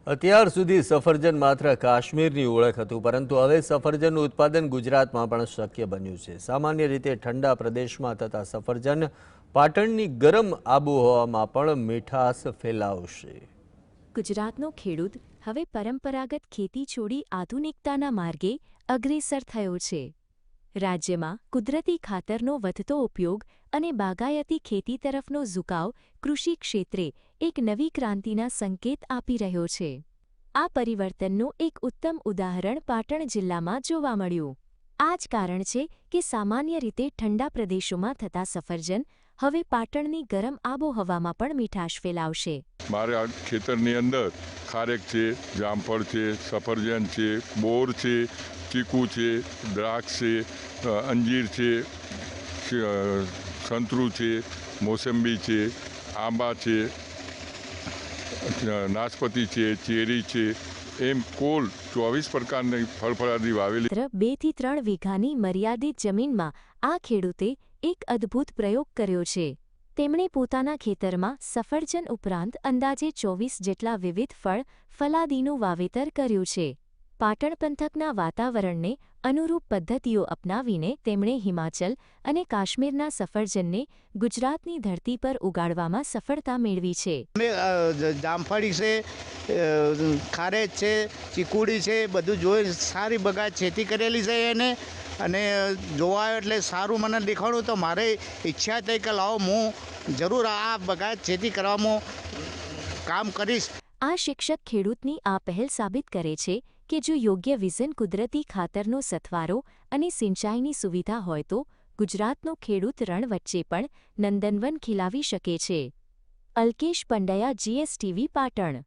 અત્યાર સુધી સફરજન માત્ર કાશ્મીરની ઓળખ હતું, પરંતુ હવે સફરજનનું ઉત્પાદન ગુજરાતમાં પણ શક્ય બન્યું છે। સામાન્ય રીતે ઠંડા પ્રદેશમાં થતા સફરજન પાટણની ગરમ આબોહવામાં પણ મીઠાશ ફેલાવશે। ગુજરાતનો ખેડૂત હવે પરંપરાગત ખેતી છોડી આધુનિકતાના માર્ગે અગ્રેસર થયો છે। રાજ્યમાં કુદરતી ખાતરનો વધતો ઉપયોગ અને બાગાયતી ખેતી તરફનો ઝુકાવ કૃષિ ક્ષેત્રે એક નવી ક્રાંતિના સંકેત આપી રહ્યો છે। આ પરિવર્તનનું એક ઉત્તમ ઉદાહરણ પાટણ જિલ્લામાં જોવા મળ્યું। આ જ કારણ છે કે સામાન્ય રીતે ઠંડા પ્રદેશોમાં થતા સફરજન હવે પાટણની ગરમ આબોહવામાં પણ મીઠાશ ફેલાવશે। મારે આ ખેતરની અંદર ખારેક છે, જામફળ છે, સફરજન છે, બોર છે, ચીકુ છે, દ્રાક્ષ છે, અંજીર છે, સંતરું છે, મોસંબી છે, આંબા છે, નાશપતી છે, ચેરી છે, એમ કુલ 24 પ્રકારની ફળફળાદી વાવેલી। 2 થી 3 વીઘાની મર્યાદિત જમીનમાં આ ખેડૂતે એક અદ્ભુત પ્રયોગ કર્યો છે। તેમણે પોતાના ખેતરમાં સફરજન ઉપરાંત અંદાજે 24 જેટલા વિવિધ ફળાદીનું વાવેતર કર્યું છે। પાટણ પંથકના વાતાવરણને અનુરૂપ પદ્ધતિઓ અપનાવીને તેમણે હિમાચલ અને કાશ્મીરના સફરજનને ગુજરાતની ધરતી પર ઉગાડવામાં સફળતા મેળવી છે। જામફળી છે, ખારેક છે, ચીકુડી છે, બધું જોઈ સારી બગાયત ખેતી કરેલી છે એને, અને જોવા એટલે સારું મને દેખાડું તો મારે ઈચ્છા થઈ કે લાવો હું જરૂર આ બગાયત ખેતી કરવામાં કામ કરીશ। આ શિક્ષક ખેડૂતની આ પહેલ સાબિત કરે છે કે જો યોગ્ય વિઝન, કુદરતી ખાતરનો સથવારો અને સિંચાઈની સુવિધા હોય તો ગુજરાતનો ખેડૂત રણ વચ્ચે પણ નંદનવન ખીલાવી શકે છે। અલ્કેશ પંડ્યા, GSTV, પાટણ।